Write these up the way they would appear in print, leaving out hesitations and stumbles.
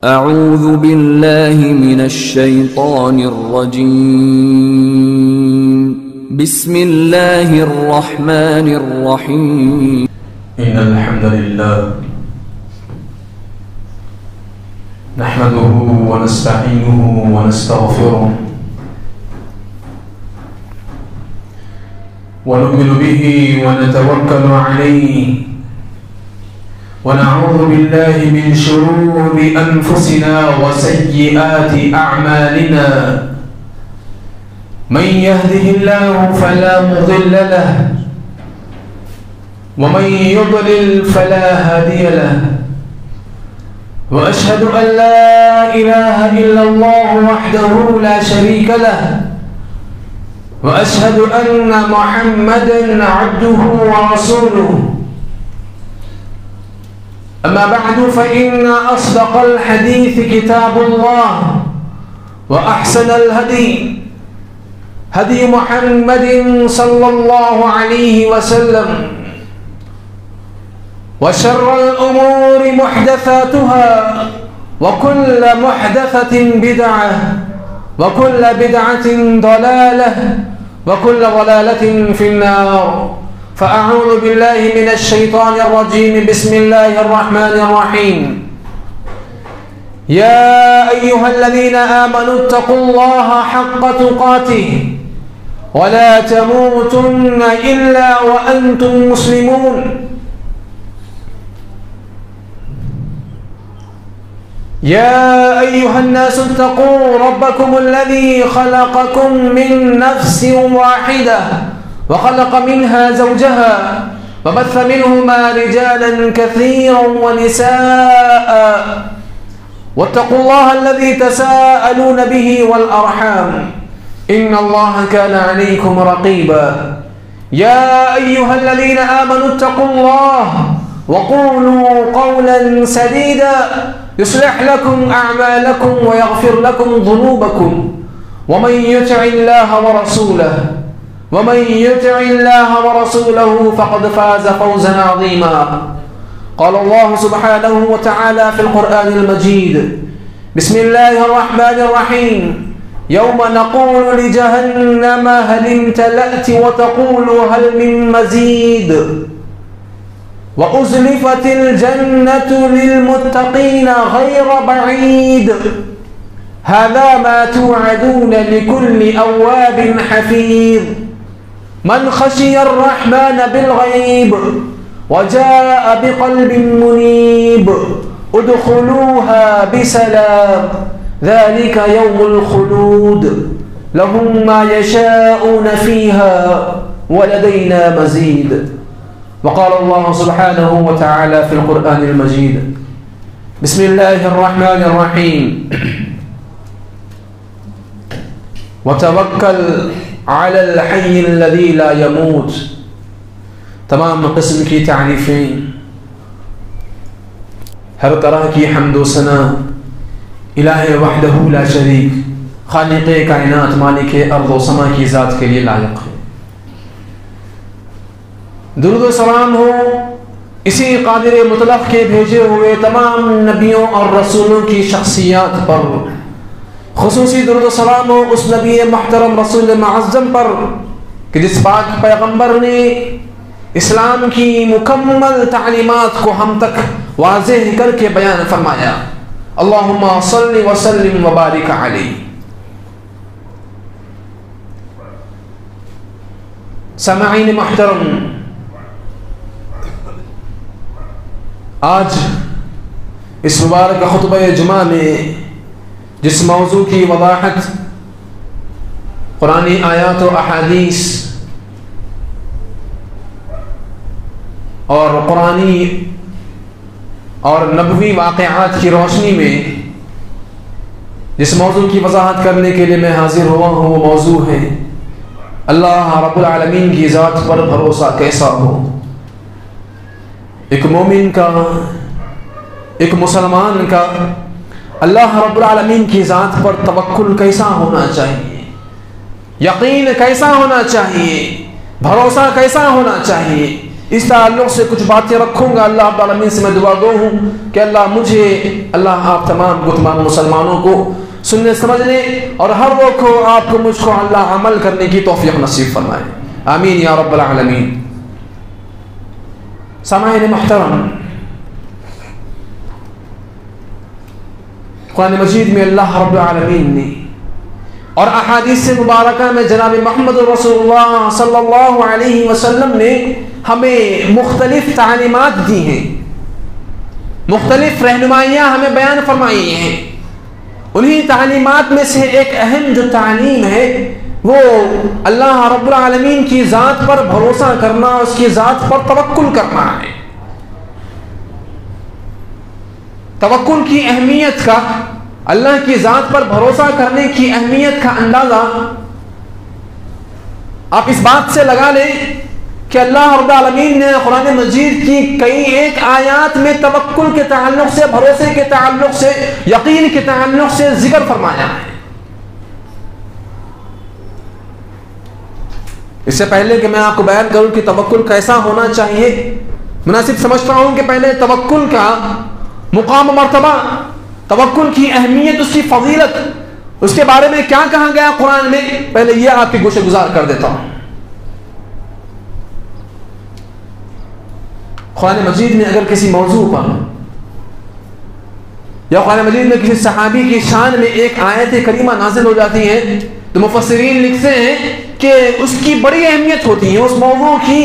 أعوذ بالله من الشيطان الرجيم. بسم الله الرحمن الرحيم. إن الحمد لله نحمده ونستعينه ونستغفره ونؤمن به ونتوكل عليه ونعوذ بالله من شرور أنفسنا وسيئات أعمالنا. من يهده الله فلا مضل له ومن يضلل فلا هادي له. وأشهد أن لا إله إلا الله وحده لا شريك له. وأشهد أن محمدًا عبده ورسوله. أما بعد فإن أصدق الحديث كتاب الله وأحسن الهدي هدي محمد صلى الله عليه وسلم. وشر الأمور محدثاتها وكل محدثة بدعة وكل بدعة ضلالة وكل ضلالة في النار. فأعوذ بالله من الشيطان الرجيم. بسم الله الرحمن الرحيم. يا أيها الذين آمنوا اتقوا الله حق تقاته ولا تموتن إلا وأنتم مسلمون. يا أيها الناس اتقوا ربكم الذي خلقكم من نفس واحدة وخلق منها زوجها وبث منهما رجالا كثيرا ونساء. واتقوا الله الذي تساءلون به والأرحام إن الله كان عليكم رقيبا. يا أيها الذين آمنوا اتقوا الله وقولوا قولا سديدا يصلح لكم أعمالكم ويغفر لكم ذنوبكم. ومن يطع الله ورسوله فقد فاز فوزا عظيما. قال الله سبحانه وتعالى في القرآن المجيد. بسم الله الرحمن الرحيم. يوم نقول لجهنم هل امتلأت وتقول هل من مزيد. وأزلفت الجنة للمتقين غير بعيد. هذا ما توعدون لكل أواب حفيظ. من خشي الرحمن بالغيب وجاء بقلب منيب ادخلوها بسلام ذلك يوم الخلود لهم ما يشاءون فيها ولدينا مزيد. وقال الله سبحانه وتعالى في القرآن المجيد. بسم الله الرحمن الرحيم. وتوکل علی الحی الذی لا يموت. تمام قسم کی تعریفیں، ہر طرح کی حمد و ثنا الہ وحدہ لا شریک، خالق کائنات، مالک ارض و سما کی ذات کے لیے لائق ہے. درود و سلام ہو اسی قادر مطلق کے بھیجے ہوئے تمام نبیوں اور رسولوں کی شخصیات پر. خصوصی درود و سلام ہو اس نبی محترم رسول معظم پر کہ جس پاک پیغمبر نے اسلام کی مکمل تعلیمات کو ہم تک واضح کر کے بیان فرمایا. اللہم صل وسلم وبارک علیہ. سامعین محترم، آج اس مبارک خطبہ جمعہ میں جس موضوع کی وضاحت قرآنی آیات و احادیث اور قرآنی اور نبوی واقعات کی روشنی میں جس موضوع کی وضاحت کرنے کے لیے میں حاضر ہوا ہوں وہ موضوع ہے اللہ رب العالمین کی ذات پر بھروسہ کیسا ہو. ایک مومن کا، ایک مسلمان کا اللہ رب العالمین کی ذات پر توکل کیسا ہونا چاہیے، یقین کیسا ہونا چاہیے، بھروسہ کیسا ہونا چاہیے، اس تعلق سے کچھ باتیں رکھوں گا. اللہ رب العالمین سے میں دعا گو ہوں کہ اللہ مجھے، اللہ آپ تمام کو، تمام مسلمانوں کو سننے سمجھنے اور ہر وہ کو، آپ کو، مجھ کو اللہ عمل کرنے کی توفیق نصیب فرمائے. آمین یا رب العالمین. سامعین محترم، قرآن مجید میں اللہ رب العالمین نے اور احادیث مبارکہ میں جناب محمد رسول اللہ صلی اللہ علیہ وسلم نے ہمیں مختلف تعلیمات دی ہیں، مختلف رہنمائیاں ہمیں بیان فرمائی ہیں. انہی تعلیمات میں سے ایک اہم جو تعلیم ہے وہ اللہ رب العالمین کی ذات پر بھروسہ کرنا، اس کی ذات پر توکل کرنا ہے. توکل کی اہمیت کا، اللہ کی ذات پر بھروسہ کرنے کی اہمیت کا اندازہ آپ اس بات سے لگا لیں کہ اللہ رب العالمین نے قرآن مجید کی کئی ایک آیات میں توکل کے تعلق سے، بھروسے کے تعلق سے، یقین کے تعلق سے ذکر فرمایا ہے. اس سے پہلے کہ میں آپ کو بیان کروں کہ توکل کیسا ہونا چاہیے، مناسب سمجھتا ہوں کہ پہلے توکل کا مقام و مرتبہ، توکل کی اہمیت، اس کی فضیلت، اس کے بارے میں کیا کہا گیا قرآن میں، پہلے یہ آپ کی گوشہ گزار کر دیتا ہوں. قرآن مجید میں اگر کسی موضوع پر یا قرآن مجید میں کسی صحابی کی شان میں ایک آیت کریمہ نازل ہو جاتی ہے تو مفسرین لکھتے ہیں کہ اس کی بڑی اہمیت ہوتی ہے، اس موضوع کی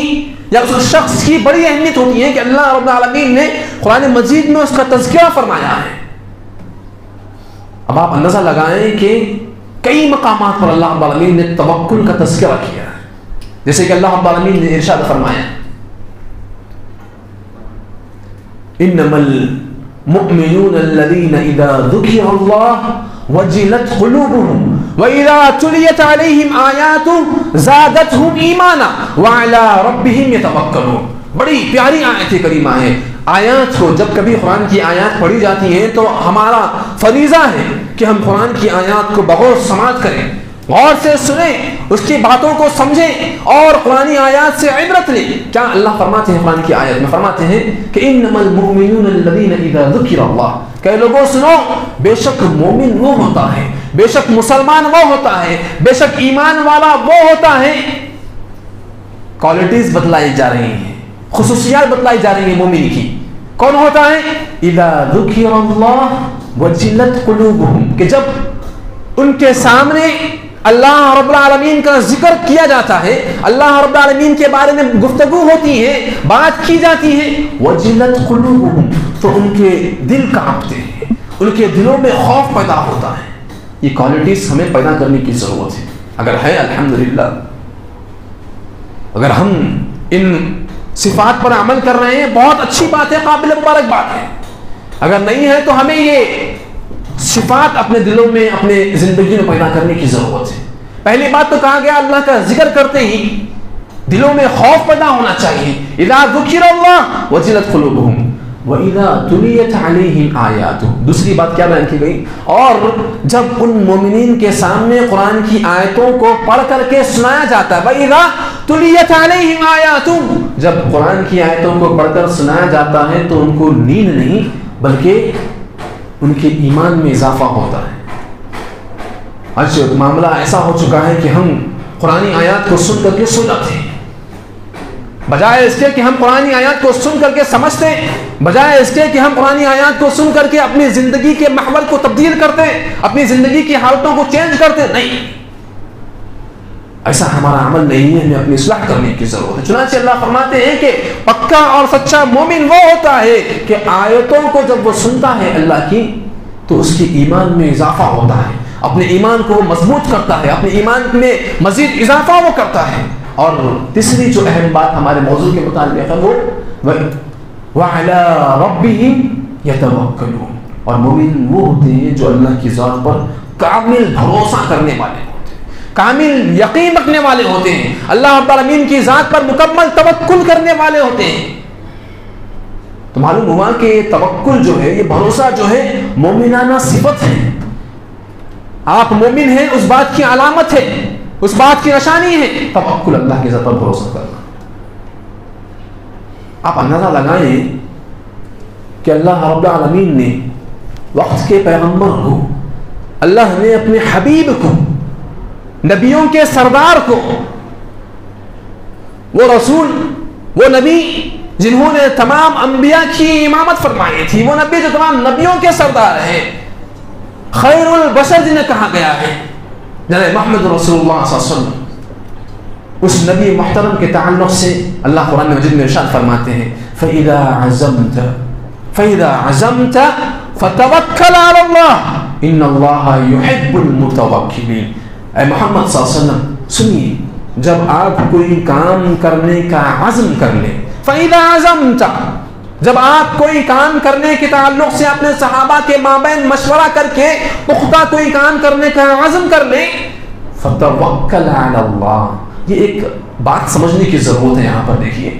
یا اس شخص کی بڑی اہمیت ہوتی ہے کہ اللہ رب العالمین نے قرآن مجید میں اس کا تذکرہ فرمایا ہے. اب آپ اندازہ لگائیں کہ کئی مقامات پر اللہ رب العالمین نے توکل کا تذکرہ کیا ہے. جیسے کہ اللہ رب العالمین نے ارشاد فرمایا انما المؤمنون الذين اذا ذكر الله وجلت قلوبهم واذا تليت عليهم آياته زادتهم ایمانا وعلى ربهم يتوکلون. بڑی پیاری آیت کریمہ ہے. آیات کو جب کبھی قرآن کی آیات پڑھی جاتی ہیں تو ہمارا فریضہ ہے کہ ہم قرآن کی آیات کو بغور سماعت کریں، غور سے سنیں، اس کی باتوں کو سمجھیں اور قرآن آیات سے عبرت لیں. کیا اللہ فرماتے ہیں قرآن کی آیت میں؟ فرماتے ہیں کہ انما المؤمنون الذين اذا ذكر الله، کہ لوگوں سنو، بے شک مومن وہ ہوتا ہے، بے شک مسلمان وہ ہوتا ہے، بے شک ایمان والا وہ ہوتا ہے. کوالٹیز بتلائی جا رہی ہیں، خصوصیات بتلائی جا رہی ہیں مومن کی. کون ہوتا ہے؟ اذا ذکر اللہ وجلت قلوبہم، کہ جب ان کے سامنے اللہ رب العالمین کا ذکر کیا جاتا ہے، اللہ رب العالمین کے بارے میں گفتگو ہوتی ہے، بات کی جاتی ہے، وجلت قلوبہم، تو ان کے دل کانپتے ہیں، ان کے دلوں میں خوف پیدا ہوتا ہے. یہ کوالٹیز ہمیں پیدا کرنے کی ضرورت ہے. اگر ہے الحمدللہ، اگر ہم ان صفات پر عمل کر رہے ہیں بہت اچھی بات ہے، قابل مبارک بات ہے. اگر نہیں ہے تو ہمیں یہ صفات اپنے دلوں میں، اپنے زندگی میں پیدا کرنے کی ضرورت ہے. پہلی بات تو کہا گیا اللہ کا ذکر کرتے ہی دلوں میں خوف پیدا ہونا چاہیے. اذا ذکر اللہ وجلت قلوبہم وَإِذَا تُلِيَتْ عَلَيْهِمْ آيَاتُهُ. دوسری بات کیا بیان کی گئی؟ اور جب ان مومنین کے سامنے قرآن کی آیتوں کو پڑھ کر کے سنایا جاتا ہے، وَإِذَا تُلِيَتْ عَلَيْهِمْ آيَاتُهُ، جب قرآن کی آیتوں کو پڑھ کر سنایا جاتا ہے تو ان کو نیند نہیں بلکہ ان کے ایمان میں اضافہ ہوتا ہے. آج معاملہ ایسا ہو چکا ہے کہ ہم قرآن آیات کو سن کر کے سو جاتے ہیں، بجائے اس کے کہ ہم قرآن آیات کو سن کر کے سمجھتے ہیں، بجائے اس کے کہ ہم قرآن آیات کو سن کر کے اپنی زندگی کے محور کو تبدیل کرتے ہیں، اپنی زندگی کی حالتوں کو چینج کرتے ہیں. نہیں، ایسا ہمارا عمل نہیں ہے، ہمیں اپنی اصلاح کرنے کی ضرورت ہے. چنانچہ اللہ فرماتے ہیں کہ پکا اور سچا مومن وہ ہوتا ہے کہ آیتوں کو جب وہ سنتا ہے اللہ کی تو اس کے ایمان میں اضافہ ہوتا ہے، اپنے ایمان کو مضبوط کرتا ہے، اپنے ایمان میں مزید اضافہ وہ کرتا ہے. اور تیسری جو اہم بات ہمارے موضوع کے متعلق ہے وہ وَعَلَىٰ رَبِّهِمْ يَتَوَكَّلُونَ، اور مومن وہ ہوتے ہیں جو اللہ کی ذات پر کامل بھروسہ کرنے والے ہوتے ہیں، کامل یقین رکھنے والے ہوتے ہیں، اللہ رب العالمین کی ذات پر مکمل توکل کرنے والے ہوتے ہیں. تو معلوم ہوا کہ توکل جو ہے، یہ بھروسہ جو ہے مومنانہ صفت ہے. آپ مومن ہیں اس بات کی علامت ہے، اس بات کی نشانی ہے توکل، اللہ کی ذات پر بھروسہ کرنا. آپ اندازہ لگائیں کہ اللہ رب العالمین نے وقت کے پیغمبر کو، اللہ نے اپنے حبیب کو، نبیوں کے سردار کو، وہ رسول، وہ نبی جنہوں نے تمام انبیاء کی امامت فرمائی تھی، وہ نبی جو تمام نبیوں کے سردار ہیں، خیر البشر جنہیں کہا گیا ہے، جناب محمد رسول اللہ صلی اللہ علیہ وسلم، اس نبی محترم کے تعلق سے اللہ قرآن مجید میں ارشاد فرماتے ہیں فَإِذَا عَزَمْتَ فَتَوَكَّلْ عَلَى اللَّهِ إِنَّ اللَّهَ يُحِبُّ الْمُتَوَكِّلِينَ۔ اے محمد صلی اللہ علیہ وسلم سنیے، جب آپ کوئی کام کرنے کا عزم کر لیں، فَإِذَا عَزَمْتَ، جب آپ کوئی کام کرنے کے تعلق سے اپنے صحابہ کے مابین مشورہ کر کے پختہ کوئی کام کرنے کا عزم کر لیں، فَتَوَكَّلْ عَلَى اللَّهِ۔ یہ ایک بات سمجھنے کی ضرورت ہے یہاں پر۔ دیکھیے،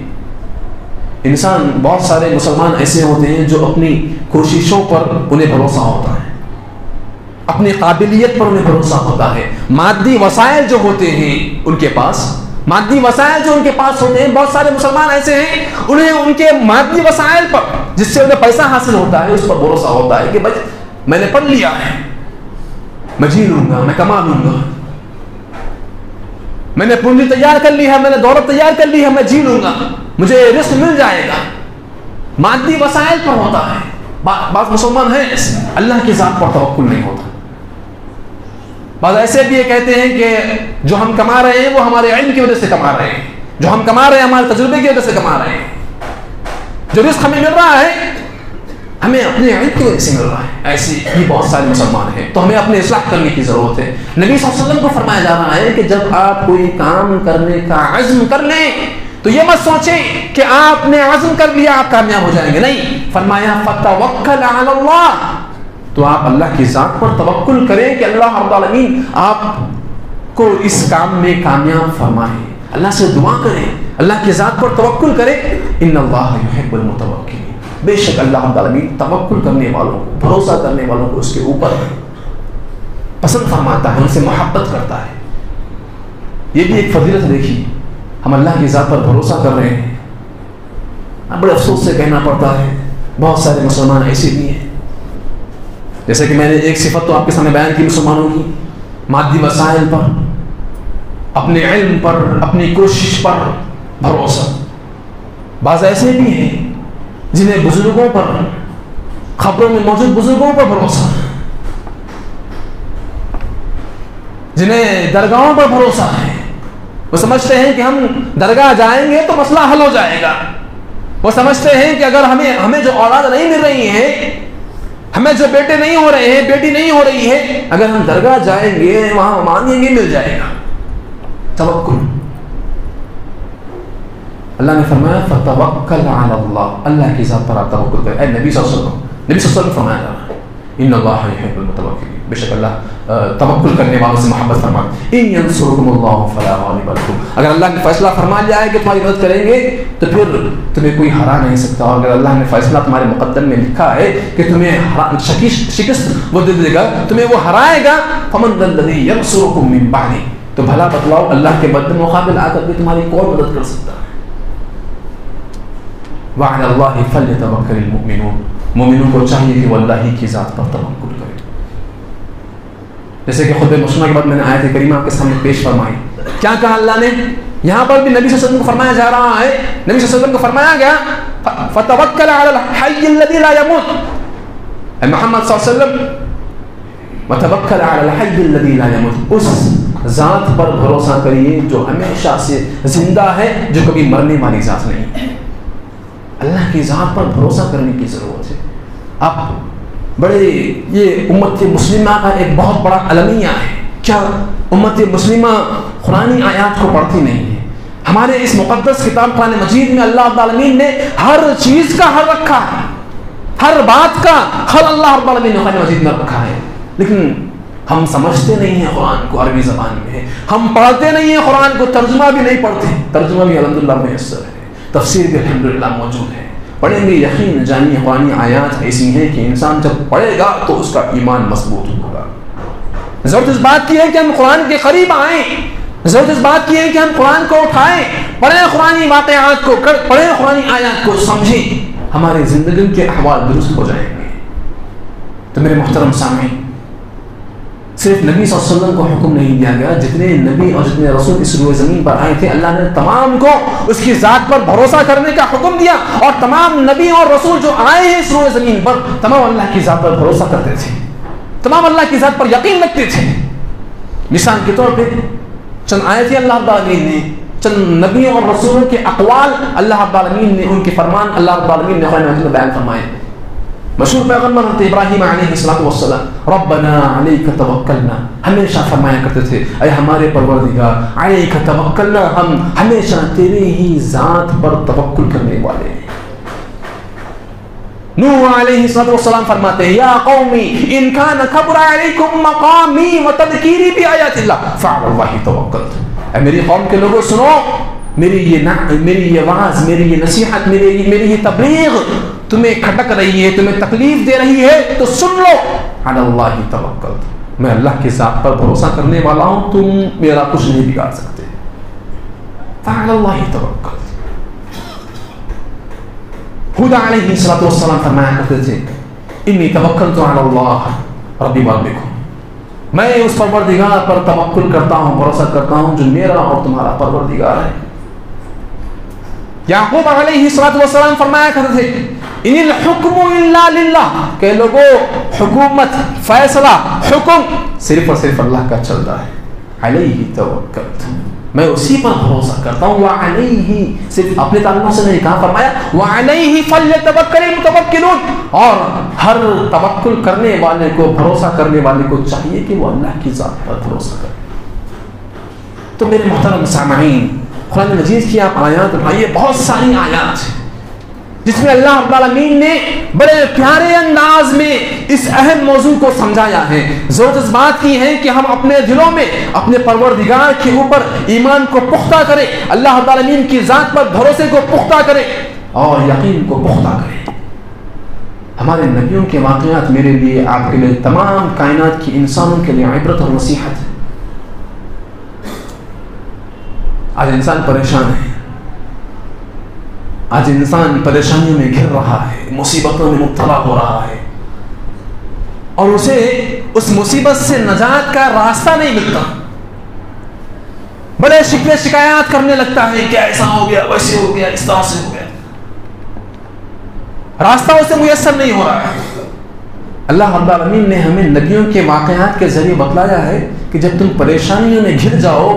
انسان، بہت سارے مسلمان ایسے ہوتے ہیں جو اپنی کوششوں پر انہیں بھروسہ ہوتا ہے، اپنی قابلیت پر انہیں بھروسہ ہوتا ہے، مادی وسائل جو ہوتے ہیں ان کے پاس، مادی وسائل جو ان کے پاس ہوتے ہیں، بہت سارے مسلمان ایسے ہیں انہیں ان کے مادی وسائل پر، جس سے انہیں پیسہ حاصل ہوتا ہے، اس پر بھروسہ ہوتا ہے کہ بھائی میں نے پڑھ لیا ہے، میں جی لوں گا، میں کما لوں گا، میں نے پونجی تیار کر لی ہے، میں نے دولت تیار کر لی ہے، میں جی لوں گا، مجھے رزق مل جائے گا۔ مادی وسائل پر ہوتا ہے۔ بعض مسلمان ہیں اللہ کی ذات پر توکل نہیں ہوتا۔ بعض ایسے بھی یہ کہتے ہیں کہ جو ہم کما رہے ہیں وہ ہمارے علم کی وجہ سے کما رہے ہیں، جو ہم کما رہے ہیں ہمارے تجربے کی وجہ سے کما رہے ہیں، جو رزق ہمیں مل رہا ہے ہمیں اپنے علم کی وجہ سے مل رہا ہے۔ ایسے بھی بہت سارے مسلمان ہیں، تو ہمیں اپنے اصلاح کرنے کی ضرورت ہے۔ نبی صلی اللہ علیہ وسلم کو فرمایا جا رہا ہے کہ جب آپ کوئی کام کرنے کا عزم کر لیں تو یہ مت سوچیں کہ آپ نے عزم کر لیا آپ کامیاب ہو جائیں گے، نہیں، فرمایا فَتَوَكَّلْ عَلَى اللَّهِ، تو آپ اللہ کی ذات پر توکل کریں کہ اللہ رب العالمین آپ کو اس کام میں کامیاب فرمائے۔ اللہ سے دعا کریں، اللہ کی ذات پر توکل کریں۔ ان اللہ یحب المتوکلین، بے شک اللہ رب العالمین توکل کرنے والوں کو، بھروسہ کرنے والوں کو اس کے اوپر پسند فرماتا ہے، ان سے محبت کرتا ہے۔ یہ بھی ایک فضیلت دیکھی، ہم اللہ کی ذات پر بھروسہ کر رہے ہیں، بڑے افسوس سے کہنا پڑتا ہے بہت سارے مسلمان ایسے بھی ہیں، جیسے کہ میں نے ایک صفت تو آپ کے سامنے بیان کی مسلمانوں کی، مادی وسائل پر، اپنے علم پر، اپنی کوشش پر بھروسہ۔ بعض ایسے بھی ہیں جنہیں بزرگوں پر، خبروں میں موجود بزرگوں پر بھروسہ، جنہیں درگاہوں پر بھروسہ ہے۔ وہ سمجھتے ہیں کہ ہم درگاہ جائیں گے تو مسئلہ حل ہو جائے گا۔ وہ سمجھتے ہیں کہ اگر ہمیں جو اولاد نہیں مل رہی ہے، ہمیں جو بیٹے نہیں ہو رہے ہیں، بیٹی نہیں ہو رہی ہے، اگر ہم درگاہ جائیں گے وہاں مانگیں گے مل جائے گا۔ توکل، اللہ نے فرمایا فَتَوَكَّلْ عَلَى اللَّهِ، اللہ کی ذات پر آپ توکل کریں۔ اے نبی صلی اللہ علیہ وسلم فرمایا جا رہا ہے ان اللہ یحب المتوکلین، بے شک اللہ توکل کرنے والوں سے محبت فرماتا ہے۔ ان ینصرکم اللہ فلا غالب لکم، اگر اللہ نے فیصلہ فرما لیا ہے کہ تمہاری مدد کریں گے تو پھر تمہیں کوئی ہرا نہیں سکتا، اور اگر اللہ نے فیصلہ تمہارے مقدر میں لکھا ہے کہ تمہیں شکست وہ دے دے گا، تمہیں وہ ہرائے گا، فمن ذا الذی ینصرکم من بعدہ، تو بھلا بتلاؤ اللہ کے بدل مقابل آ کر کے تمہاری کون مدد کر سکتا ہے۔ وعلی اللہ فلیتوکل المؤمنون، مومنوں کو چاہیے کہ وہ اللہ ہی کی ذات پر توکل کرے۔ جیسے کہ خطبہ مسلمہ کے بعد میں نے آیت کریمہ آپ کے سامنے پیش فرمائی، کیا کہا اللہ نے؟ یہاں پر بھی نبی صلی اللہ علیہ وسلم کو فرمایا جا رہا ہے، نبی صلی اللہ علیہ وسلم کو فرمایا گیا فَتَوَكَّلْ عَلَى الْحَيِّ الَّذِي لَا يَمُوتُ، اے محمد صلی اللہ علیہ وسلم وَتَوَكَّلْ عَلَى الْحَيِّ الَّذِي لَا يَمُوتُ، اس ذات پر بھروسہ کریے جو ہمیشہ سے زندہ ہے، جو کبھی مرنے والی ذات نہیں ہے۔ اللہ کی ذات پر بھروسہ کرنے کی ضرورت ہے۔ آپ بڑے، یہ امت مسلمہ کا ایک بہت بڑا المیہ ہے، کیا امت مسلمہ قرآنی آیات کو پڑھتی نہیں ہے؟ ہمارے اس مقدس کتاب قرآن مجید میں اللہ رب العالمین نے ہر چیز کا حل رکھا ہے، ہر بات کا حل اللہ رب العالمین نے قرآن مجید میں رکھا ہے، لیکن ہم سمجھتے نہیں ہیں قرآن کو، عربی زبان میں ہے، ہم پڑھتے نہیں ہیں قرآن کو، ترجمہ بھی نہیں پڑھتے، ترجمہ بھی الحمدللہ میسر ہے، تفسیر بھی الحمدللہ موجود ہے، پڑھیں گے یقین جانیے قرآنی آیات ایسی ہیں کہ انسان جب پڑھے گا تو اس کا ایمان مضبوط ہوگا۔ ضرورت اس بات کی ہے کہ ہم قرآن کے قریب آئیں، ضرورت اس بات کی ہے کہ ہم قرآن کو اٹھائیں، پڑھیں قرآنی واقعات کو، پڑھیں قرآنی آیات کو، سمجھیں، ہماری زندگی کے احوال درست ہو جائیں گے۔ تو میرے محترم سامعین، صرف نبی صلی اللہ علیہ وسلم کو حکم نہیں دیا گیا، جتنے نبی اور جتنے رسول اس روئے زمین پر آئے تھے اللہ نے تمام کو اس کی ذات پر بھروسہ کرنے کا حکم دیا، اور تمام نبی اور رسول جو آئے ہیں اس روئے زمین پر تمام اللہ کی ذات پر بھروسہ کرتے تھے، تمام اللہ کی ذات پر یقین رکھتے تھے۔ مثال کے طور پہ چند آیتیں اللہ رب العالمین نے، چند نبیوں اور رسولوں کے اقوال اللہ رب العالمین نے، ان کے فرمان اللہ رب العالمین نے قرآن مجید میں بیان فرمائے۔ مشہور پیغمبر حضرت ابراہیم علیہ السلام ربنا علیک توکلنا، ہمیشہ فرمایا کرتے تھے اے ہمارے پروردگار علیک توکلنا، ہم ہمیشہ تیرے ہی ذات پر توکل کرنے والے ہیں۔ نوح علیہ السلام فرماتے ہیں یا قومی ان کان کبر علیکم مقامی وتذکیری بآیات اللہ فعلی اللہ توکلت، اے میری قوم کے لوگوں سنو، میری یہ وعظ، میری یہ نصیحت، میری یہ تبلیغ تمہیں کھٹک رہی ہے، تمہیں تکلیف دے رہی ہے تو سن لو، علی اللہ توکلت، میں اللہ کی ذات پر بھروسہ کرنے والا ہوں، تم میرا کچھ نہیں بگاڑ سکتے، فعلی اللہ توکلت۔ خدا علیہ السلام فرمایا کرتے تھے انی توکلت علی اللہ ربی وربکم، میں اس پروردگار پر توکل کرتا ہوں، بھروسہ کرتا ہوں جو میرا اور تمہارا پروردگار ہے۔ یعقوب علیہ السلام فرمایا کرتے تھے ان الحکم الا للہ، کہ لوگوں حکومت، فیصلہ، حکم صرف اور صرف اللہ کا چلتا ہے، علیہ توکلت، میں اسی پر بھروسہ کرتا ہوں، وعلیہ صرف اپنے تعلق سے نہیں کہا، فرمایا وعلیہ فلیتوکل المتوکلون، اور ہر توکل کرنے والے کو، بھروسہ کرنے والے کو چاہیے کہ وہ اللہ کی ذات پر بھروسہ کرے۔ تو میرے محترم سامعین، قرآن مجید کی آپ آیات اٹھائیے، بہت ساری آیات ہیں جس میں اللہ رب العالمین نے بڑے پیارے انداز میں اس اہم موضوع کو سمجھایا ہے۔ ضرورت اس بات کی ہے کہ ہم اپنے دلوں میں اپنے پروردگار کے اوپر ایمان کو پختہ کریں، اللہ رب العالمین کی ذات پر بھروسے کو پختہ کریں اور یقین کو پختہ کریں۔ ہمارے نبیوں کے واقعات میرے لیے، آپ کے لیے، تمام کائنات کی انسانوں کے لیے عبرت اور نصیحت ہے۔ آج انسان پریشان ہے، آج انسان پریشانیوں میں گھر رہا ہے، مصیبتوں میں مبتلا ہو رہا ہے، اور اسے اس مصیبت سے نجات کا راستہ نہیں ملتا، بڑے شکوے شکایات کرنے لگتا ہے کہ ایسا ہو گیا، ویسے ہو گیا، اس طرح سے ہو گیا، راستہ اسے میسر نہیں ہو رہا ہے۔ اللہ رب العالمین نے ہمیں نبیوں کے واقعات کے ذریعے بتلایا ہے کہ جب تم پریشانیوں میں گھر جاؤ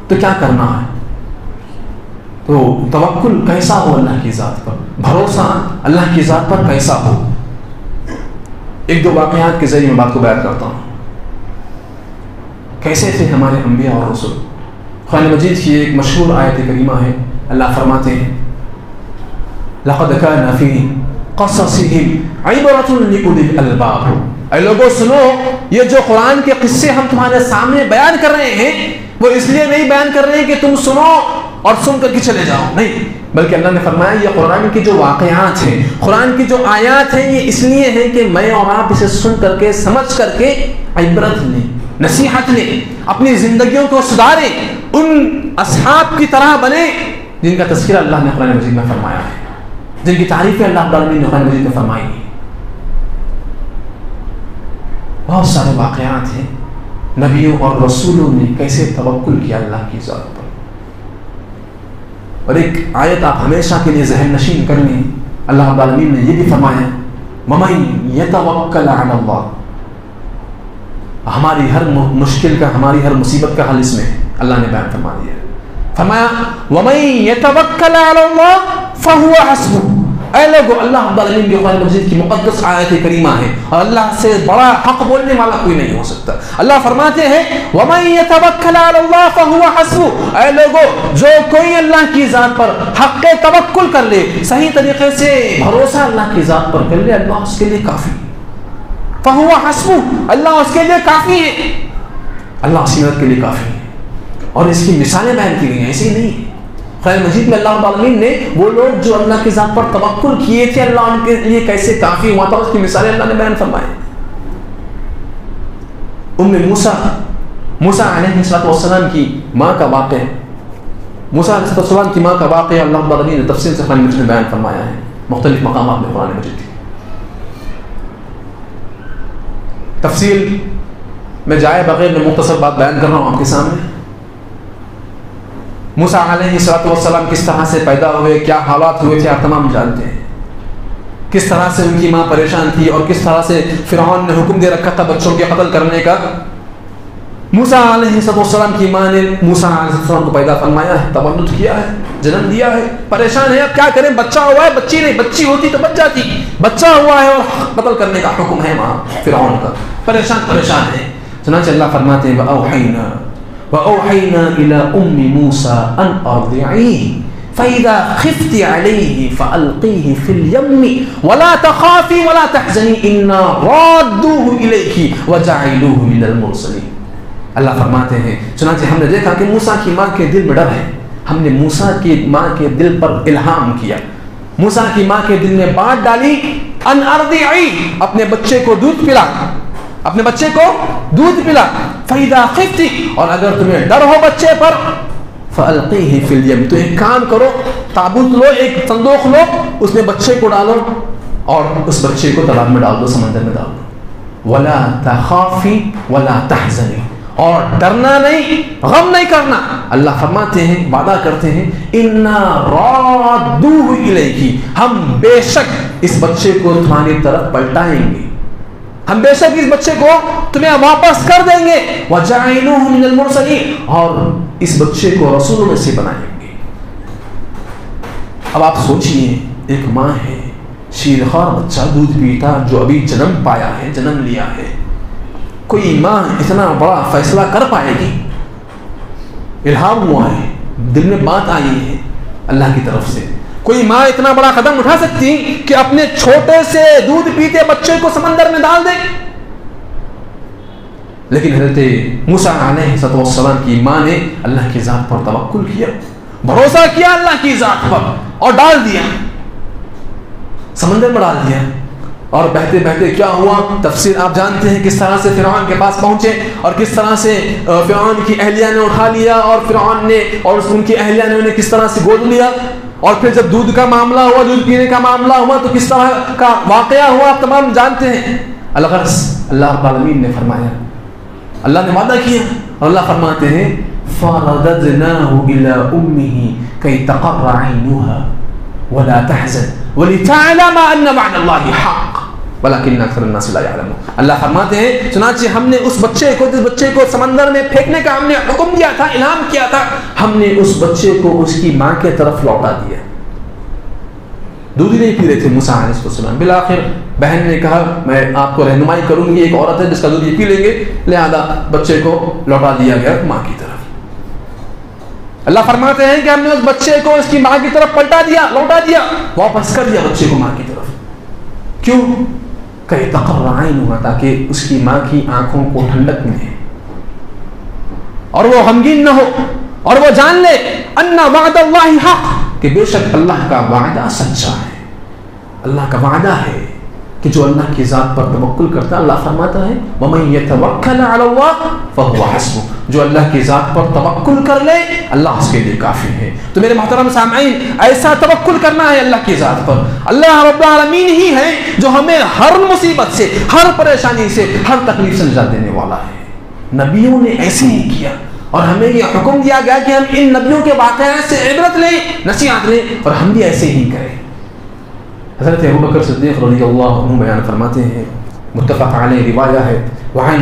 تو کیا کرنا ہے، تو توکل کیسا ہو اللہ کی ذات پر، بھروسہ اللہ کی ذات پر کیسا ہو۔ ایک دو واقعات کے ذریعے میں بات کو بیان کرتا ہوں، کیسے تھے ہمارے انبیاء اور رسول۔ قرآن مجید کی ایک مشہور آیت کریمہ ہے، اللہ فرماتے ہیں لَقَدْ كَانَ فِي قَصَصِهِمْ عِبْرَةٌ لِأُولِي الْأَلْبَابِ، اے لوگوں سنو، یہ جو قرآن کے قصے ہم تمہارے سامنے بیان کر رہے ہیں وہ اس لیے نہیں بیان کر رہے ہیں کہ تم سنو اور سن کر کے چلے جاؤ، نہیں، بلکہ اللہ نے فرمایا یہ قرآن کی جو واقعات ہیں، قرآن کی جو آیات ہیں، یہ اس لیے ہیں کہ میں اور آپ اسے سن کر کے، سمجھ کر کے عبرت لیں، نصیحت لیں، اپنی زندگیوں کو سدھاریں، ان اصحاب کی طرح بنیں جن کا تذکرہ اللہ نے قرآن مجید میں فرمایا ہے، جن کی تعریفیں اللہ تعالیٰ نے قرآن مجید میں فرمائی ہیں۔ بہت سارے واقعات ہیں نبیوں اور رسولوں نے کیسے توکل کیا اللہ کی ذات پر، اور ایک آیت آپ ہمیشہ کے لیے ذہن نشین کر لیں، اللہ رب العالمین نے یہ بھی فرمایا وَمَن يَتَوَكَّلْ عَلَى اللَّهِ، ہماری ہر مشکل کا، ہماری ہر مصیبت کا حل اس میں اللہ نے بیان فرما دیا، فرمایا وَمَن يَتَوَكَّلْ عَلَى اللَّهِ فَهُوَ حَسْبُهُ، اے لوگو اللہ رب العالمین کی قرآن مجید کی مقدس آیت کریمہ ہے، اور اللہ سے بڑا حق بولنے والا کوئی نہیں ہو سکتا۔ اللہ فرماتے ہیں وَمَن يَتَوَكَّلْ عَلَى اللَّهِ فَهُوَ حَسْبُهُ، اے لوگو جو کوئی اللہ کی ذات پر حق توکل کر لے، صحیح طریقے سے بھروسہ اللہ کی ذات پر کر لے، اللہ اس کے لیے کافی، فَهُوَ حَسْبُهُ، اللہ اس کے لیے کافی ہے، اللہ اس کی مدد کے لیے کافی ہے۔ اور اس کی مثالیں بیان کی گئی ہیں، ایسے ہی نہیں ہے، قرآن مجید میں اللہ رب العالمین نے وہ لوگ جو اللہ کی ذات پر توکل کیے تھے اللہ ان کے لیے کیسے کافی ہوا تھا اس کی مثالیں اللہ نے بیان فرمائے۔ ام موسیٰ موسیٰ علیہ السلام کی ماں کا واقعہ، موسیٰ علیہ السلام کی ماں کا واقعہ اللہ رب العالمین نے تفصیل سے قرآن مجید میں بیان فرمایا ہے، مختلف مقامات میں قرآن مجید کی تفصیل میں جائے بغیر میں مختصر بات بیان کر رہا ہوں آپ کے سامنے۔ موسیٰ علیہ السلام کس طرح سے پیدا ہوئے، کیا حالات ہوئے تھے، آپ تمام جانتے ہیں۔ کس طرح سے ان کی ماں پریشان تھی اور کس طرح سے فرعون نے حکم دے رکھا تھا بچوں کے قتل کرنے کا۔ موسیٰ علیہ السلام کی ماں نے موسیٰ علیہ السلام کو پیدا فرمایا ہے، تولد کیا ہے، جنم دیا ہے، پریشان ہے، اب کیا کریں، بچہ ہوا ہے، بچی نہیں، بچی ہوتی تو بچ جاتی، بچہ ہوا ہے اور قتل کرنے کا حکم ہے وہاں فرعون کا، پریشان ہے۔ چنانچہ اللہ فرماتے ہیں وَأَوْحَيْنَا إِلَىٰ أُمِّ مُوسَىٰ أَنْ أَرْضِعِيهِ فَإِذَا خِفْتِ عَلَيْهِ فَأَلْقِيهِ فِي الْيَمِّ وَلَا تَخَافِي وَلَا تَحْزَنِي إِنَّا رَادُّوهُ إِلَيْكِ وَجَعِلُوهُ مِنَ الْمُرْسَلِينَ۔ اللہ فرماتے ہیں چنانچہ ہم نے دیکھا کہ موسیٰ کی ماں کے دل میں ڈر ہے، ہم نے موسیٰ کی ماں کے دل پر الہام کیا، موسیٰ کی ماں کے دل میں بات ڈالی، ان ارضعی، اپنے بچے کو دودھ پلا، اپنے بچے کو دودھ پلا، فَإِذَا خِفْتِ، اور اگر تمہیں ڈر ہو بچے پر، فَأَلْقِيهِ فِي الْيَمِّ، تو ایک کام کرو، تابوت لو، ایک صندوق لو، اس میں بچے کو ڈالو اور اس بچے کو تالاب میں ڈال دو، سمندر میں ڈال دو، وَلَا تَخَافِي وَلَا تَحْزَنِي، اور ڈرنا نہیں، غم نہیں کرنا۔ اللہ فرماتے ہیں، وعدہ کرتے ہیں، اِنَّا رَادُّوهُ إِلَيْكِ، ہم بے شک اس بچے کو تمہاری طرف پلٹائیں گے، ہم بے شک اس بچے کو تمہیں واپس کر دیں گے، وَجَعِلُوهُ مِنَ الْمُرْسَلِينَ، اور اس بچے کو رسولوں میں سے بنائیں گے۔ اب آپ سوچئے، ایک ماں ہے، شیرخوار بچہ دودھ پیتا جو ابھی جنم پایا ہے، جنم لیا ہے، کوئی ماں اتنا بڑا فیصلہ کر پائے گی؟ الہام ہوا ہے، دل میں بات آئی ہے اللہ کی طرف سے، کوئی ماں اتنا بڑا قدم اٹھا سکتی کہ اپنے چھوٹے سے دودھ پیتے بچے کو سمندر میں ڈال دے؟ لیکن حضرت موسیٰ علیہ السلام کی ماں نے اللہ کی ذات پر توکل کیا، بھروسہ کیا اللہ کی ذات پر، اور ڈال دیا، سمندر میں ڈال دیا، اور بہتے بہتے کیا ہوا تفسیر آپ جانتے ہیں، کس طرح سے فرعون کے پاس پہنچے اور کس طرح سے فرعون کی اہلیہ نے اٹھا لیا، اور فرعون نے اور ان کی اہلیہ نے انہیں کس طرح سے گود لیا، اور پھر جب دودھ کا معاملہ ہوا، دودھ پینے کا معاملہ ہوا تو کس طرح کا واقعہ ہوا آپ تمام جانتے ہیں۔ الغرض اللہ رب العالمین نے فرمایا، اللہ نے وعدہ کیا، اور اللہ فرماتے ہیں فَرَدَدْنَاهُ إِلَىٰ أُمِّهِ كَيْ تَقَرَّ عَيْنُهَا وَلَا تَحْزَنَ وَلِتَعْلَمَ أَنَّ وَعْدَ اللَّهِ حَقٌّ وَلَكِنَّ أَكْثَرَ النَّاسِ لَا يَعْلَمُونَ۔ اللہ فرماتے ہیں چنانچہ ہم نے اس بچے کو، جس بچے کو سمندر میں پھینکنے کا ہم نے حکم دیا تھا، الہام کیا تھا، ہم نے اس بچے کو اس کی ماں کے طرف لوٹا دیا۔ دودھ نہیں پی رہے تھے موسیٰ علیہ السلام، بالآخر بہن نے کہا میں آپ کو رہنمائی کروں گی، ایک عورت ہے جس کا دودھ یہ پی لیں گے، لہذا بچے کو لوٹا دیا گیا ماں کی طرف۔ اللہ فرماتے ہیں کہ ہم نے اس بچے کو اس کی ماں کی طرف پلٹا دیا، لوٹا دیا، واپس کر دیا بچے کو ماں کی طرف۔ کیوں؟ کہ تقر عینها، تاکہ اس کی ماں کی آنکھوں کو ٹھنڈک ملے اور وہ غمگین نہ ہو، اور وہ جان لے ان وعد اللہ حق، کہ بے شک اللہ کا وعدہ سچا ہے۔ اللہ کا وعدہ ہے کہ جو اللہ کی ذات پر توکل کرتا ہے، اللہ فرماتا ہے وَمَن يَتَوَكَّلْ عَلَى اللَّهِ فَهُوَ حَسْبُهُ، جو اللہ کی ذات پر توکل کر لے اللہ اس کے لیے کافی ہے۔ تو میرے محترم سامعین، ایسا توکل کرنا ہے اللہ کی ذات پر۔ اللہ رب العالمین ہی ہے جو ہمیں ہر مصیبت سے، ہر پریشانی سے، ہر تکلیف سے نجات دینے والا ہے۔ نبیوں نے ایسے ہی کیا، اور ہمیں یہ حکم دیا گیا کہ ہم ان نبیوں کے واقعات سے عبرت لیں، نصیحت لیں، اور ہم بھی ایسے ہی کریں۔ حضرت ابوبکر صدیق رضی اللہ عنہ بیان فرماتے ہیں، متفق علیہ روایہ ہے، وعن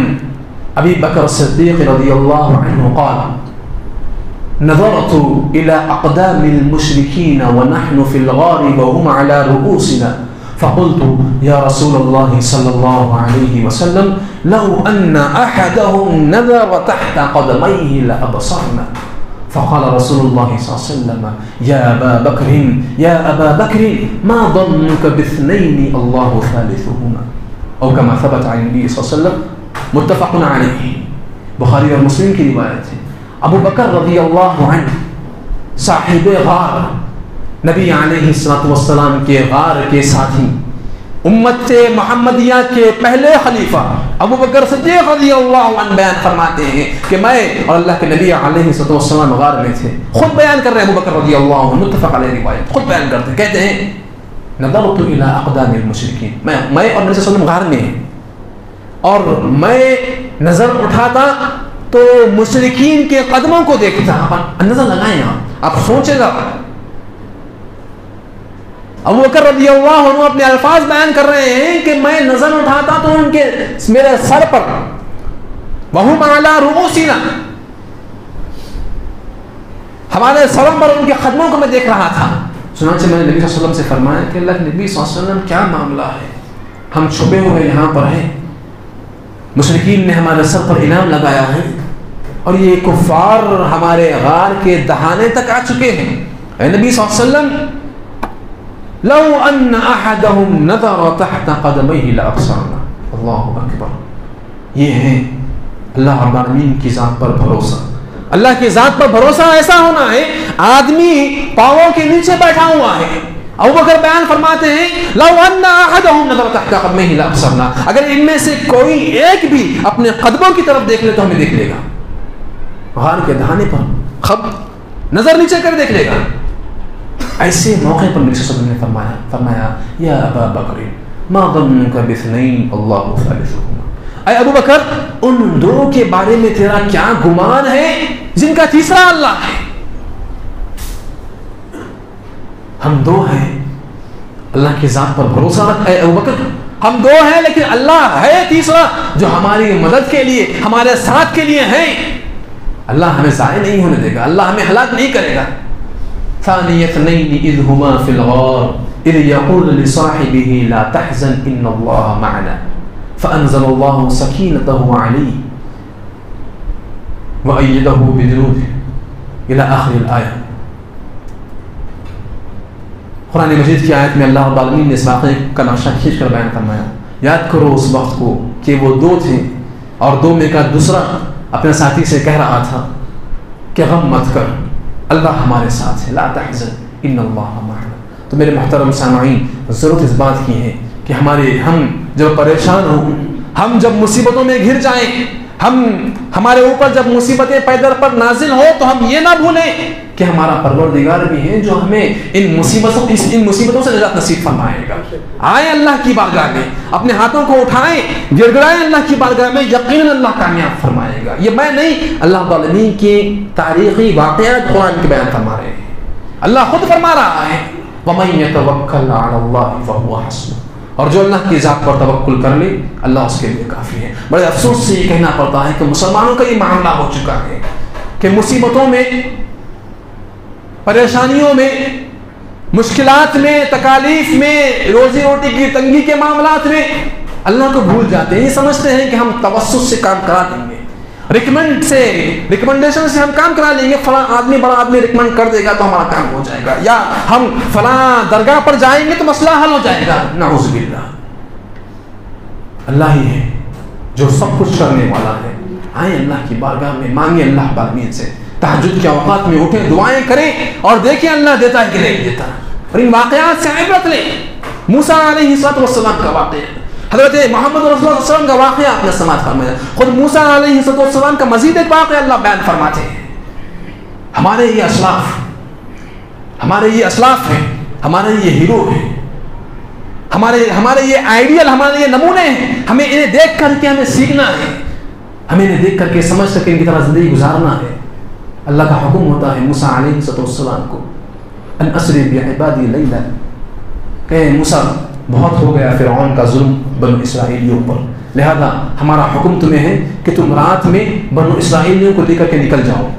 ابی بکر صدیق رضی اللہ عنہ قال نظرت الى اقدام المشركين ونحن في الغار وهم على رؤوسنا فقلت يا رسول الله صلى الله عليه وسلم لو ان احدهم نظر تحت قدميه لابصرنا، فقال رسول الله صلى الله عليه وسلم يا أبا بكر ما ظنك باثنين الله ثالثهما، او كما ثبت عن النبي صلى الله عليه وسلم، متفق علیہ، بخاری اور مسلم کی روایت ہے۔ ابو بکر رضی اللہ عنہ صاحب غار، نبی علیہ السلام کے غار کے ساتھی، امت محمدیہ کے پہلے خلیفہ، ابو بکر صدیق رضی اللہ عنہ بیان فرماتے ہیں کہ میں اور اللہ کے نبی علیہ السلام غار میں تھے. خود بیان کر رہے ہیں ابو بکر رضی اللہ عنہ, متفق علیہ روایت, خود بیان کرتے ہیں, کہتے ہیں نظرت الی اقدام المشرکین, میں اور نبی صلی اللہ علیہ وسلم غار میں ہیں اور میں نظر اٹھاتا تو مشرکین کے قدموں کو دیکھتا. نظر لگائیں آپ سوچے گا. ابو بکر رضی اللہ عنہ اپنے الفاظ بیان کر رہے ہیں کہ میں نظر اٹھاتا تو ان کے میرے سر پر وہم علی رؤوسنا, ہمارے سروں پر ان کے قدموں کو میں دیکھ رہا تھا. چنانچہ میں نے نبی صلی اللہ علیہ وسلم سے فرمایا کہ اللہ کے نبی صلی اللہ علیہ وسلم کیا معاملہ ہے, ہم چھپے ہوئے یہاں پر ہیں, مشرکین نے ہمارے سر پر انعام لگایا ہے اور یہ کفار ہمارے غار کے دہانے تک آ چکے ہیں. اے نبی صلی اللہ علیہ وسلم لو ان احدهم نظر تحت قدميه لابصرنا. اللہ اکبر. یہ ہے اللہ رب العالمین کی ذات پر بھروسہ. اللہ کی ذات پر بھروسہ ایسا ہونا ہے آدمی پاؤں کے نیچے بیٹھا ہوا ہے. ابو بکر بیان فرماتے ہیں لو ان احدهم نظر تحت قدميه لابصرنا, اگر ان میں سے کوئی ایک بھی اپنے قدموں کی طرف دیکھ لے تو ہمیں دیکھ لے گا. غار کے دہانے پر خب نظر نیچے کر دیکھ لے گا. ایسے موقع پر نبی صلی اللہ علیہ وسلم نے فرمایا یا ابا بکر ما ظنك باثنين اللہ ثالثهما, اے ابو بکر ان دو کے بارے میں تیرا کیا گمان ہے جن کا تیسرا اللہ ہے. ہم دو ہیں, اللہ کی ذات پر بھروسہ رکھ. اے ابو بکر ہم دو ہیں لیکن اللہ ہے تیسرا جو ہماری مدد کے لیے ہمارے ساتھ کے لیے ہے. اللہ ہمیں ضائع نہیں ہونے دے گا, اللہ ہمیں ہلاک نہیں کرے گا. ثاني اثنين إذ هما في الغار إذ يقول لصاحبه لا تحزن إن الله معنا فأنزل الله سكينته عليه وأيده بجنود إلى آخر الآية. قرآن مجید کی آیت میں اللہ رب العالمین نے اس واقعے کا نقشہ کھینچ کر بیان فرمایا. یاد کرو اس وقت کو کہ وہ دو تھے اور دو میں کا دوسرا اپنے ساتھی سے کہہ رہا تھا کہ غم مت کر, اللہ ہمارے ساتھ ہے, لا تحزن ان اللہ معنا. تو میرے محترم سامعین, ضرورت اس بات کی ہے کہ ہم جب پریشان ہوں, ہم جب مصیبتوں میں گھر جائیں, ہمارے اوپر جب مصیبتیں پیدر پر نازل ہو تو ہم یہ نہ بھولیں کہ ہمارا پروردگار بھی ہے جو ہمیں ان مصیبتوں سے نجات نصیب فرمائے گا. آئیں اللہ کی بارگاہ میں, اپنے ہاتھوں کو اٹھائیں, گڑ گڑائیں اللہ کی بارگاہ میں, یقیناً اللہ کامیاب فرمائے گا. یہ میں نہیں, اللہ العالمین کی تاریخی واقعات قرآن کے بیان فرما رہے ہیں. اللہ خود فرما رہا ہے وَمَن يَتَوَكَّلْ عَلَى اللَّهِ فَهُوَ حَسْبُهُ, اور جو اللہ کی ذات پر توکل کر لے اللہ اس کے لیے کافی ہے. بڑے افسوس سے یہ کہنا پڑتا ہے کہ مسلمانوں کا یہ معاملہ ہو چکا ہے کہ مصیبتوں میں, پریشانیوں میں, مشکلات میں, تکالیف میں, روزی روٹی کی تنگی کے معاملات میں اللہ کو بھول جاتے ہیں. یہ سمجھتے ہیں کہ ہم توسط سے کام کرا دیں گے, ریکمنڈیشن سے ہم کام کرا لیں گے, فلاں آدمی بڑا آدمی ریکمنڈ کر دے گا تو ہمارا کام ہو جائے گا, یا ہم فلاں درگاہ پر جائیں گے تو مسئلہ حل ہو جائے گا. نعوذ باللہ. اللہ ہی ہے جو سب کچھ کرنے والا ہے. آئیں اللہ کی بارگاہ میں, مانگیں اللہ پاک سے, تہجد کے اوقات میں اٹھیں, دعائیں کریں اور دیکھیں اللہ دیتا ہے کہ نہیں دیتا. اور ان واقعات سے عبرت لیں. موسیٰ علیہ السلام کا واقعہ, حضرت محمد رسول اللہ صلی اللہ علیہ وسلم کا واقعہ آپ نے سماعت فرمایا. خود موسیٰ علیہ السلام کا مزید ایک واقعہ اللہ بیان فرماتے ہیں. ہمارے یہ اسلاف ہیں, ہمارے یہ ہیرو ہیں, ہمارے یہ آئیڈیل, ہمارے یہ نمونے ہیں. ہمیں انہیں دیکھ کر کے ہمیں سیکھنا ہے, ہمیں انہیں دیکھ کر کے سمجھ کر کے ان کی طرح زندگی گزارنا ہے. اللہ کا حکم ہوتا ہے موسیٰ علیہ السلام کو ان اسری بعبادی لیلا, کہ موسیٰ بہت ہو گیا فرعون کا ظلم بنو اسرائیلیوں پر, لہذا ہمارا حکم تمہیں ہے کہ تم رات میں بنو اسرائیلیوں کو لے کر کے نکل جاؤ,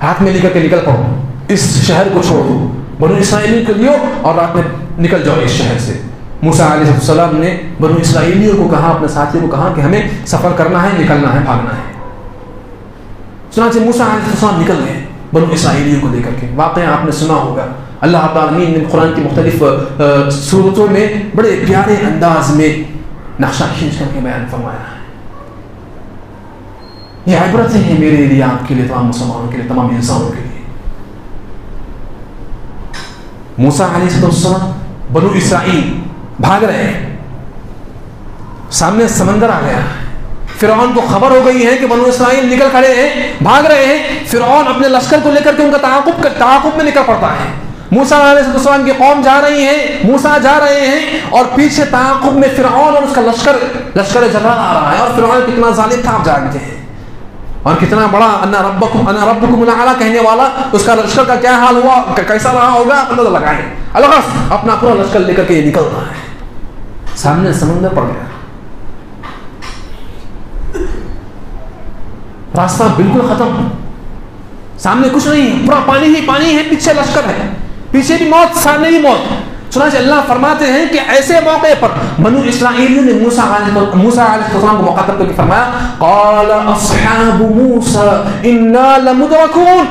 ہاتھ میں لے کر کے نکل پڑو, اس شہر کو چھوڑ دو, بنو اسرائیلیوں کو لیو اور رات میں نکل جاؤ اس شہر سے. موسیٰ علیہ السلام نے بنو اسرائیلیوں کو کہا, اپنے ساتھیوں کو کہا کہ ہمیں سفر کرنا ہے, نکلنا ہے, بھاگنا ہے. چنانچہ موسیٰ علیہ السلام نکل گئے بنو اسرائیلیوں کو لے کر کے. واقعہ آپ نے سنا ہوگا, اللہ رب العالمین نے قرآن کی مختلف صورتوں میں بڑے پیارے انداز میں نقشہ کھینچ کر کے بیان فرمایا ہے. یہ عبرتیں ہیں میرے لیے, آپ کے لیے, تمام مسلمانوں کے لیے, تمام انسانوں کے لیے. موسیٰ علیہ السلام بنو اسرائیل بھاگ رہے ہیں, سامنے سمندر آ گیا. فرعون کو خبر ہو گئی ہے کہ بنو اسرائیل نکل کھڑے ہیں, بھاگ رہے ہیں. فرعون اپنے لشکر کو لے کر کے ان کا تعاقب میں نکل پڑتا ہے. موسیٰ علیہ السلام کی قوم جا رہی ہے, موسیٰ جا رہے ہیں, اور پیچھے تعاقب میں فرعون اور اس کا لشکر جرار آ رہا ہے. اور فرعون کتنا ظالم تھا آپ جانتے ہیں, اور کتنا بڑا انا ربکم الاعلی کہنے والا, اس کا لشکر کا کیا حال ہوا, کیسا رہا ہوگا, اندازہ لگائیں. اللہ اپنا پورا لشکر لے کر کے یہ نکل رہا ہے. سامنے سمندر پڑ گیا, راستہ بالکل ختم, سامنے کچھ نہیں ہے, پورا پانی ہی پانی ہے, پیچھے لشکر ہے, پیچھے بھی موت, سامنے بھی موت. چنانچہ اللہ فرماتے ہیں کہ ایسے موقع پر بنو اسرائیلیوں نے موسیٰ علیہ السلام کو مخاطب کر کے فرمایا, قال اصحاب موسیٰ انا لمدرکون.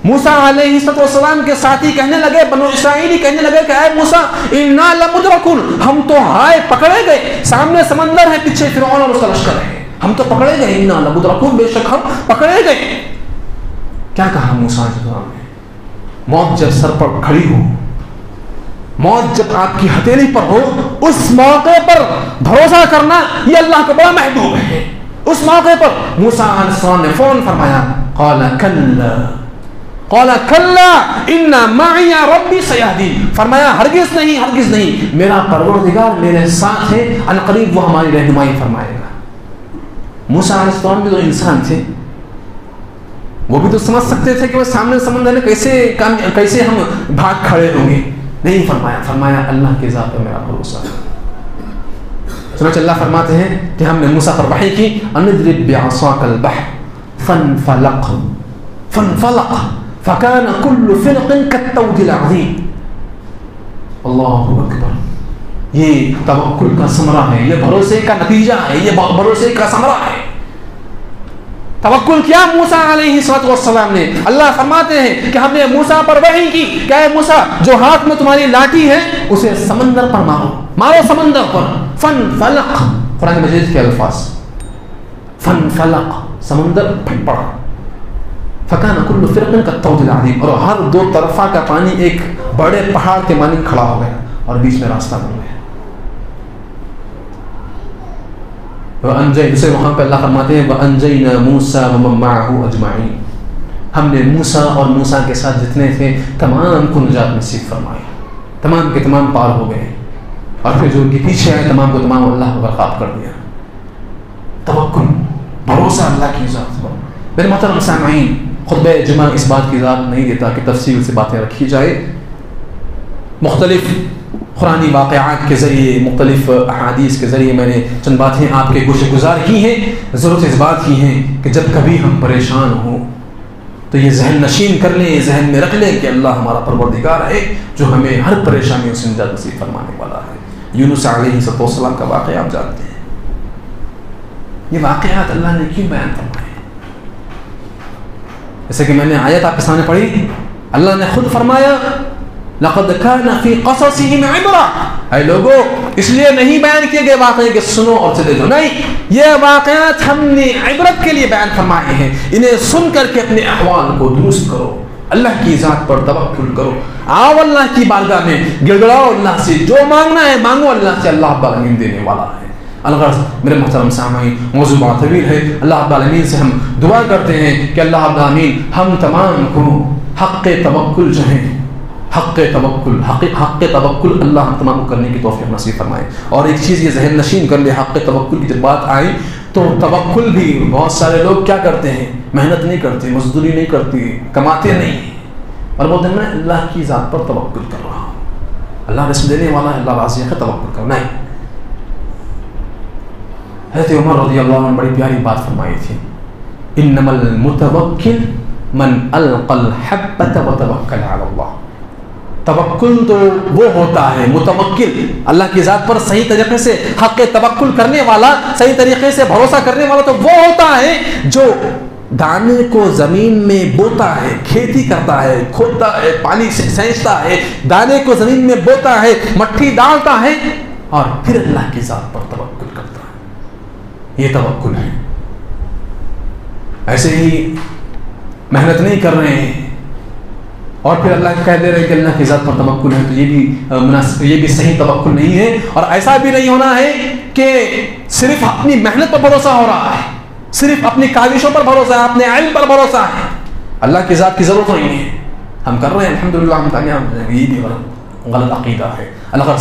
موسیٰ علیہ السلام کے ساتھی کہنے لگے, بنو اسرائیلی کہنے لگے کہ اے موسیٰ انا لمدرکون, ہم تو ہائے پکڑے گئے, سامنے سمندر ہے, پیچھے فرعون اور اس کا لشکر ہے, ہم تو پکڑے گئے. انا لمدرکون, بے شک ہم پکڑے گئے. کیا کہا موسیٰ علیہ السلام نے؟ موت جب سر پر کھڑی ہو, موت جب آپ کی ہتھیلی پر ہو, اس موقع پر بھروسہ کرنا یہ اللہ کو بڑا محبوب ہے. اس موقع پر موسیٰ علیہ السلام نے فوراً فرمایا, قال کلا ان معی ربی سیہدین. فرمایا ہرگز نہیں, میرا پروردگار میرے ساتھ ہے, عنقریب وہ ہماری رہنمائی فرمائے گا. موسیٰ علیہ السلام بھی تو انسان تھے, وہ بھی تو سمجھ سکتے تھے کہ وہ سامنے سمندر میں کیسے ہم بھاگ کھڑے ہوں گے. نہیں فرمایا اللہ کے ذات پر میرا بھروسہ ہے. چنانچہ اللہ فرماتے ہیں کہ ہم نے موسیٰ پر وحی کی, اندرب بعصاک البحر فانفلق فكان كل فرق كالطود العظيم. اللہ اکبر, یہ توکل کا ثمرہ ہے, یہ بھروسے کا نتیجہ ہے, یہ بھروسے کا ثمرہ ہے. توکل کیا موسیٰ علیہ السلام نے. اللہ فرماتے ہیں کہ ہم نے موسیٰ پر وحی کی کہ اے موسیٰ, جو ہاتھ میں تمہاری لاٹھی ہے اسے سمندر پر مارو سمندر پر. فانفلق, قرآن مجید کے الفاظ, فانفلق, سمندر پھٹ پڑا. فکان کل فرق کالطود العظیم, اور ہر دو طرفہ کا پانی ایک بڑے پہاڑ کے مانند کھڑا ہو گیا اور بیچ میں راستہ بن گیا. دوسرے وہاں پہ اللہ فرماتے ہیں وَأَنْجَيْنَا مُوسَى وَمَن مَّعَهُ أَجْمَعِينَ, ہم نے موسیٰ اور موسیٰ کے ساتھ جتنے تھے تمام کو نجات نصیب فرمائی, تمام کے تمام پار ہو گئے, اور پھر جو ان کے پیچھے آئے تمام کو تمام اللہ کو برخاب کر دیا. توکل, بھروسہ اللہ کی ذات پر. میرے محترم سامعین, خطبہ جمعہ اس بات کی ذات نہیں دیتا کہ تفصیل سے باتیں رکھی جائے. مختلف قرآنی واقعات کے ذریعے, مختلف احادیث کے ذریعے میں نے چند باتیں آپ کے گوشے گزار کی ہیں. ضرورت اس بات کی ہے کہ جب کبھی ہم پریشان ہوں تو یہ ذہن نشین کر لیں, یہ ذہن میں رکھ لیں کہ اللہ ہمارا پروردگار ہے جو ہمیں ہر پریشانی سے نجات نصیب فرمانے والا ہے. یونس علیہ السلام کا واقعہ آپ جانتے ہیں. یہ واقعات اللہ نے کیوں بیان فرمائے؟ جیسے کہ میں نے آیت آپ کے سامنے پڑھی, اللہ نے خود فرمایا لقد كان في قصصهم عبرة. اے لوگو, اس لیے نہیں بیان کیے گئے واقعے کہ سنو اور چلے جاؤ, نہیں, یہ واقعات ہم نے عبرت کے لیے بیان فرمائے ہیں. انہیں سن کر کے اپنے احوال کو درست کرو, اللہ کی ذات پر توکل کرو, آؤ اللہ کی بارگاہ میں گڑ گڑاؤ اللہ سے, جو مانگنا ہے مانگو اللہ سے, اللہ رب العالمین دینے والا ہے. الغرض میرے محترم سامعین, موضوع بہت طویل ہے. اللہ رب العالمین سے ہم دعا کرتے ہیں کہ اللہ رب العالمین ہم تمام کو حق توکل جو ہے, حق توکل اللہ ہم تمام کو کرنے کی توفیق نصیب فرمائے. اور ایک چیز یہ ذہن نشین کر لے, حق توکل کی جب بات آئی تو توکل بھی بہت سارے لوگ کیا کرتے ہیں, محنت نہیں کرتے, مزدوری نہیں کرتے, کماتے نہیں, اور بولتے ہیں میں اللہ کی ذات پر توکل کر رہا ہوں, اللہ رزق دینے والا ہے, اللہ راضی ہے, توکل کرنا ہے. حضرت عمر رضی اللہ عنہ بڑی پیاری بات فرمائی تھی, انما المتوکل من القى الحبة وتوکل علی اللہ. توکل تو وہ ہوتا ہے, متوکل اللہ کی ذات پر صحیح طریقے سے حق توکل کرنے والا, صحیح طریقے سے بھروسہ کرنے والا تو وہ ہوتا ہے جو دانے کو زمین میں بوتا ہے, کھیتی کرتا ہے, کھودتا ہے, پانی سے سینچتا ہے, دانے کو زمین میں بوتا ہے, مٹھی ڈالتا ہے, اور پھر اللہ کی ذات پر توکل کرتا ہے. یہ توکل ہے. ایسے ہی محنت نہیں کر رہے ہیں, اور پھر اللہ کہہ دے رہے کہ اللہ کی ذات پر توکل ہے، تو یہ بھی صحیح توکل نہیں ہے. اور ایسا بھی نہیں ہونا ہے کہ صرف اپنی محنت پر بھروسہ ہو رہا ہے، صرف اپنی کاوشوں پر بھروسہ ہے، اپنے علم پر بھروسہ ہے. اللہ کی ذات کی ضرورت نہیں ہے، ہم کر رہے ہیں الحمدللہ، ہم کامیاب ہیں. یہ بھی غلط عقیدہ ہے. اللہ کا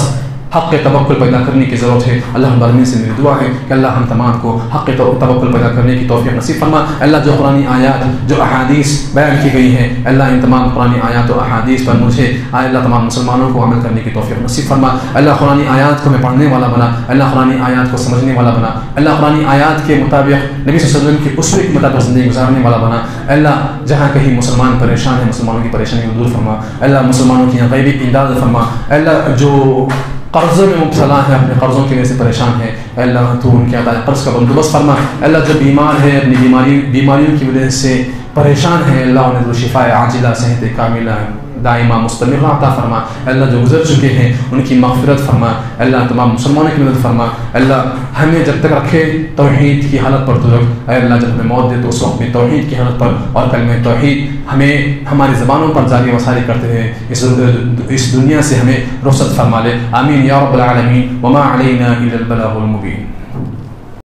حق توکل پیدا کرنے کی ضرورت ہے. اللہ رب العالمین سے میری دعا ہے کہ اللہ ہم تمام کو حق توکل پیدا کرنے کی توفیق نصیب فرما. اللہ جو قرآن آیات جو احادیث بیان کی گئی ہیں، اللہ ان تمام قرآن آیات و احادیث پر مجھے اللہ تمام مسلمانوں کو عمل کرنے کی توفیق نصیب فرما. اللہ قرآن آیات کو میں پڑھنے والا بنا، اللہ قرآن آیات کو سمجھنے والا بنا، اللہ قرآن آیات کے مطابق نبی صلی اللہ علیہ وسلم کی اسوے کے مطابق زندگی گزارنے والا بنا. اللہ جہاں کہیں مسلمان پریشان ہیں، مسلمانوں کی پریشانی کو دور فرما. اللہ مسلمانوں کی غیبی امداد فرما. اللہ جو قرضوں میں مبتلا ہے، اپنے قرضوں کی وجہ سے پریشان ہے، اللہ تو ان کے ادائے قرض کا بندوبست فرما. اللہ جو بیمار ہے، اپنی بیماریوں کی وجہ سے پریشان ہے، اللہ انہیں شفاء عاجلہ صحت کاملہ دائمہ مستمرہ عطا فرما. اللہ جو گزر چکے ہیں ان کی مغفرت فرما. اللہ تمام مسلمانوں کی مدد فرما. اللہ ہمیں جب تک رکھے توحید کی حالت پر تو رکھ. اے اللہ جب ہمیں موت دے تو اس وقت میں توحید کی حالت پر اور کلمہ توحید ہمیں ہماری زبانوں پر جاری و ساری کرتے ہوئے اس دنیا سے ہمیں رخصت فرما لے. آمین یا رب العالمین. وما علینا الا البلاغ المبین.